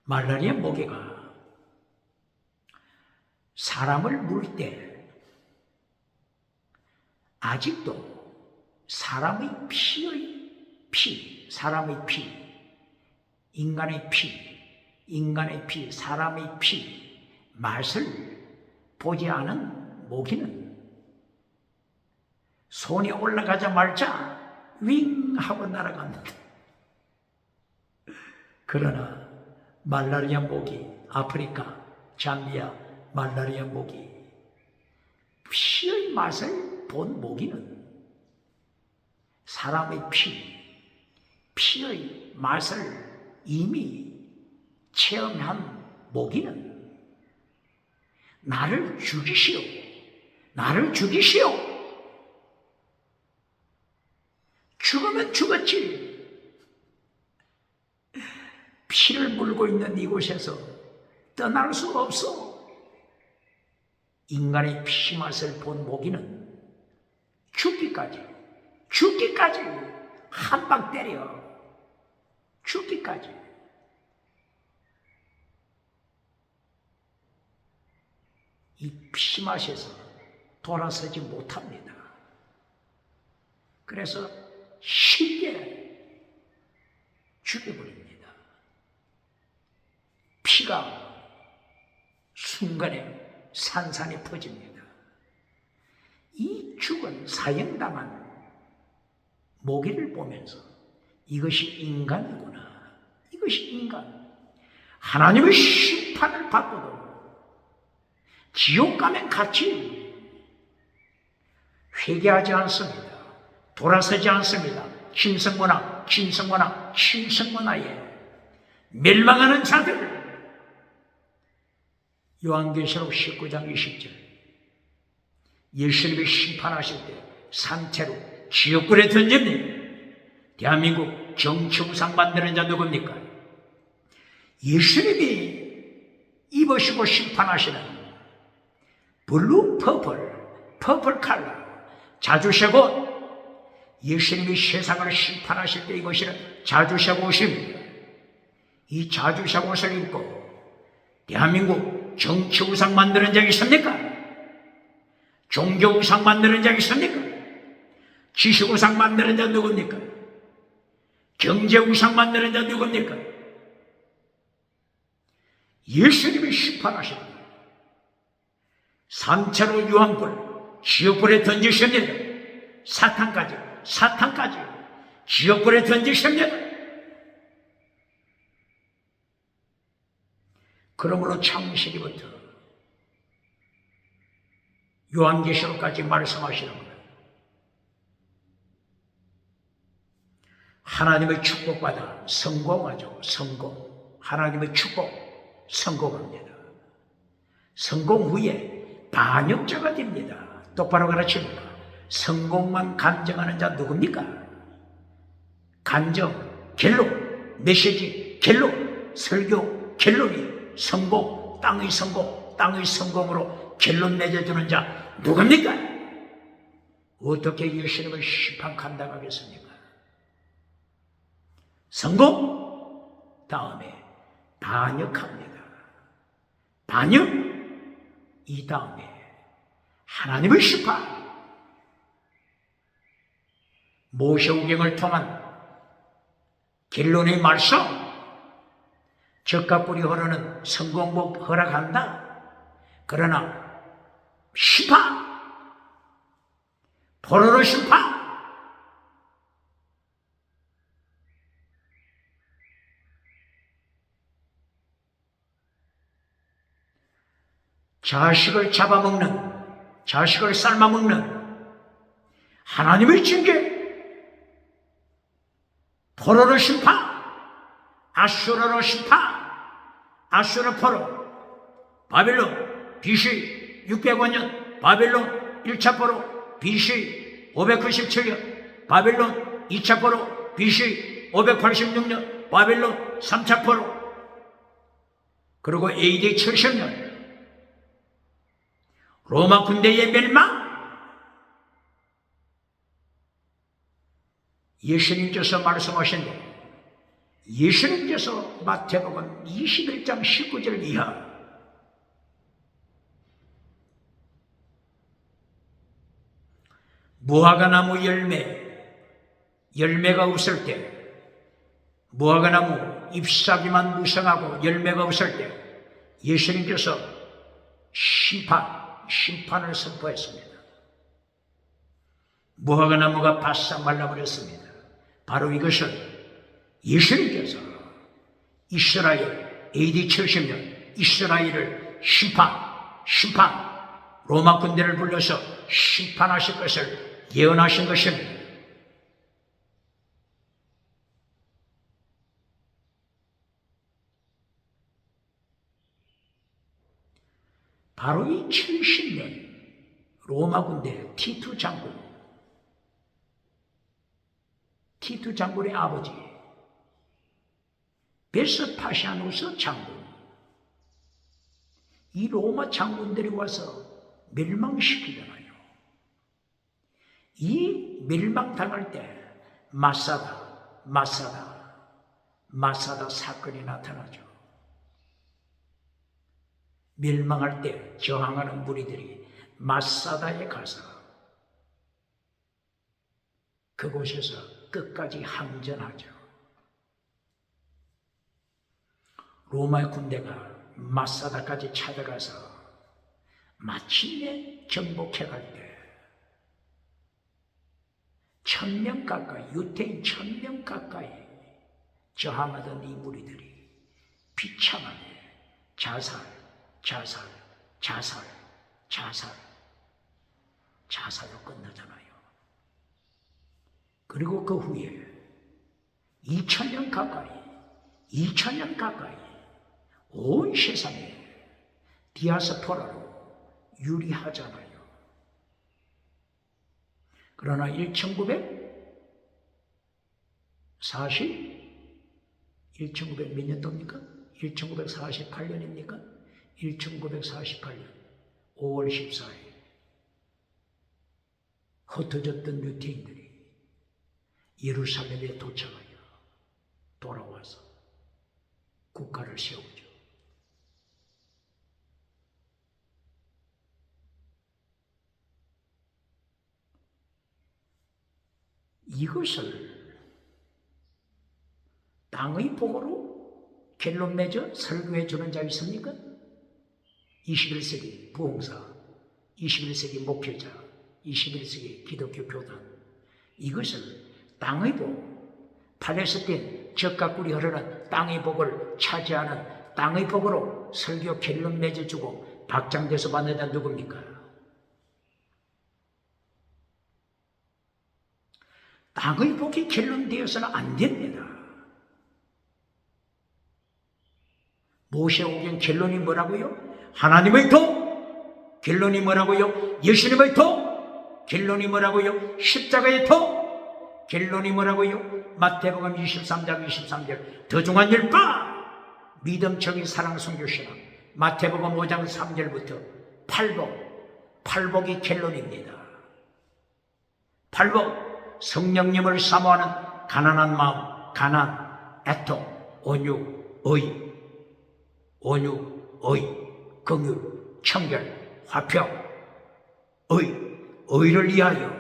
말라리아 모기가 사람을 물 때 아직도 사람의 인간의 피, 사람의 피 맛을 보지 않은 모기는 손이 올라가자 말자 윙 하고 날아갑니다. 그러나 말라리아 모기, 아프리카, 잠비아 말라리아 모기, 피의 맛을 본 모기는 사람의 피의 맛을 이미 체험한 모기는 나를 죽이시오. 죽으면 죽었지. 피를 물고 있는 이곳에서 떠날 수 없어. 인간의 피 맛을 본 모기는 죽기까지 한 방 때려. 죽기까지. 이 피 맛에서 돌아서지 못합니다. 그래서 쉽게 죽여버립니다. 피가 순간에 산산에 퍼집니다. 이 죽은 사형당한 모기를 보면서 이것이 인간이구나. 이것이 인간. 하나님의 심판을 받고도 지옥 가면 같이 회개하지 않습니다. 돌아서지 않습니다. 신성문화에 멸망하는 자들. 요한계시록 19장 20절. 예수님이 심판하실 때 산채로 지옥불에 던집니다. 대한민국 정치우상 만드는 자 누굽니까? 예수님이 입으시고 심판하시는 블루 퍼플 컬러 자주셔고, 예수님이 세상을 심판하실 때 이것이 자주셔고 옷입니다. 이 자주셔고 옷을 입고 대한민국 정치우상 만드는 자 있습니까? 종교우상 만드는 자 있습니까? 지식우상 만드는 자 누굽니까? 경제우상 만드는 자 누굽니까? 예수님이 심판하십니다. 산채로 유황불 지옥불에 던지십니다. 사탄까지 지옥불에 던지십니다. 그러므로 창세기부터 요한계시록까지 말씀하시는 거예요. 하나님의 축복받아 성공하죠. 하나님의 축복 성공합니다. 성공 후에 반역자가 됩니다. 똑바로 가르칩니다. 성공만 간증하는 자 누굽니까? 간증, 결론, 메시지, 결론, 설교, 결론이 성공, 땅의 성공으로 결론 맺어주는 자 누굽니까? 어떻게 예수님을 심판 감당하겠습니까? 성공, 다음에 반역합니다. 반역, 이 다음에 하나님의 심판. 모세오경을 통한 결론의 말씀, 젖과 꿀이 흐르는 성공복 허락한다. 그러나 심판, 포로로 심판. 자식을 잡아먹는, 자식을 삶아먹는 하나님의 징계, 포로로 심판, 아수르로 심판, 아수르 포로, 바벨론 BC 605년, 바벨론 1차 포로 BC 597년, 바벨론 2차 포로 BC 586년 바벨론 3차 포로, 그리고 AD 70년 로마 군대의 멸망. 예수님께서 말씀하신대. 예수님께서 마태복음 21장 19절 이하 무화과나무 열매가 없을 때, 무화과나무 잎사귀만 무성하고 열매가 없을 때 예수님께서 심판을 선포했습니다. 무화과나무가 바싹 말라버렸습니다. 바로 이것은 예수님께서 이스라엘 AD 70년 이스라엘을 심판 로마 군대를 불러서 심판하실 것을 예언하신 것입니다. 바로 이 70년 로마 군대 티투 장군의 아버지 베스파시아누스 장군, 이 로마 장군들이 와서 멸망시키잖아요. 이 멸망당할 때 마사다 사건이 나타나죠. 멸망할 때 저항하는 무리들이 마사다에 가서 그곳에서 끝까지 항전하죠. 로마의 군대가 마사다까지 찾아가서 마침내 정복해갈 때 1000명 가까이, 유태인 1000명 가까이 저항하던 이 무리들이 비참하게 자살로 끝나잖아요. 그리고 그 후에 2000년 가까이 온 세상에 디아스포라로 유리하잖아요. 그러나 1900 몇 년도입니까? 1948년입니까? 1948년 5월 14일 흩어졌던 유태인들이 예루살렘에 도착하여 돌아와서 국가를 세우죠. 이것을 땅의 복으로 결론 맺어 설교해 주는 자 있습니까? 21세기 부흥사, 21세기 목회자, 21세기 기독교 교단, 이것을 땅의 복, 팔레스틴 젖과 꿀이 흐르는 땅의 복을 차지하는 땅의 복으로 설교 결론 맺어주고 박장돼서 받는 자 누굽니까? 땅의 복이 결론되어서는 안 됩니다. 모세오경 결론이 뭐라고요? 하나님의 도. 결론이 뭐라고요? 예수님의 도. 결론이 뭐라고요? 십자가의 도. 결론이 뭐라고요? 마태복음 23장 23절 더 중한 율법, 믿음적인 사랑, 선교, 신앙. 마태복음 5장 3절부터 팔복이 결론입니다. 팔복, 성령님을 사모하는 가난한 마음, 가난, 애통, 온유, 의, 긍휼, 청결, 화평, 의를 위하여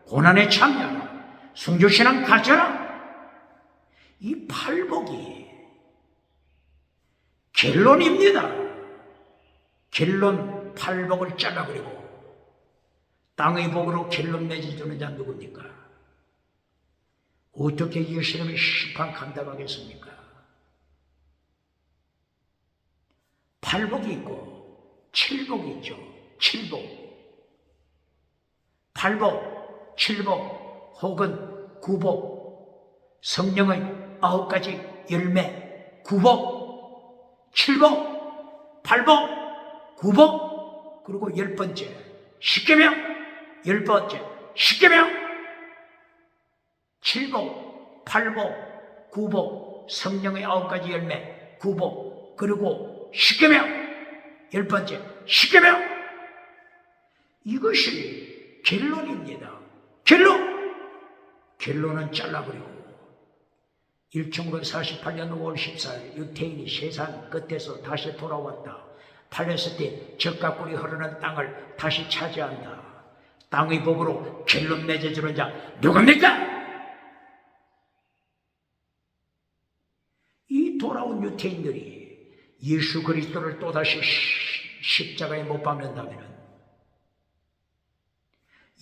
고난에 참여하라, 순교신앙 가져라. 이 팔복이 결론입니다. 결론 팔복을 잘라버리고 땅의 복으로 결론 맺어주는 자 누굽니까? 어떻게 예수님의 심판 감당하겠습니까? 팔복이 있고 칠복이 있죠. 팔복, 칠복 혹은 구복, 성령의 9가지 열매, 구복, 칠복, 팔복, 구복, 그리고 10번째 십계명, 10번째 십계명, 칠복, 팔복, 구복, 성령의 9가지 열매, 구복, 그리고 십계명, 10번째 십계명. 이것이 결론입니다. 결론은 잘라버리고 1948년 5월 14일 유태인이 세상 끝에서 다시 돌아왔다. 팔레스틴 젖과 꿀이 흐르는 땅을 다시 차지한다. 땅의 법으로 결론 맺어주는 자 누굽니까? 이 돌아온 유태인들이 예수 그리스도를 또다시 십자가에 못 박는다면,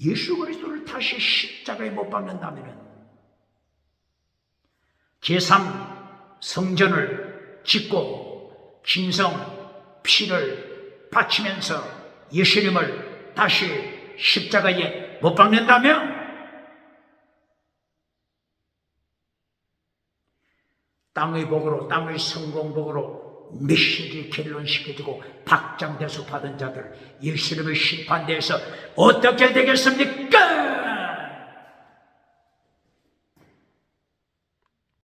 예수 그리스도를 다시 십자가에 못 박는다면 제3 성전을 짓고 김성 피를 바치면서 예수님을 다시 십자가에 못 박는다면, 땅의 복으로, 땅의 성공복으로 메시지 결론시켜주고 박장대소 받은 자들 예수님의 심판대에서 어떻게 되겠습니까?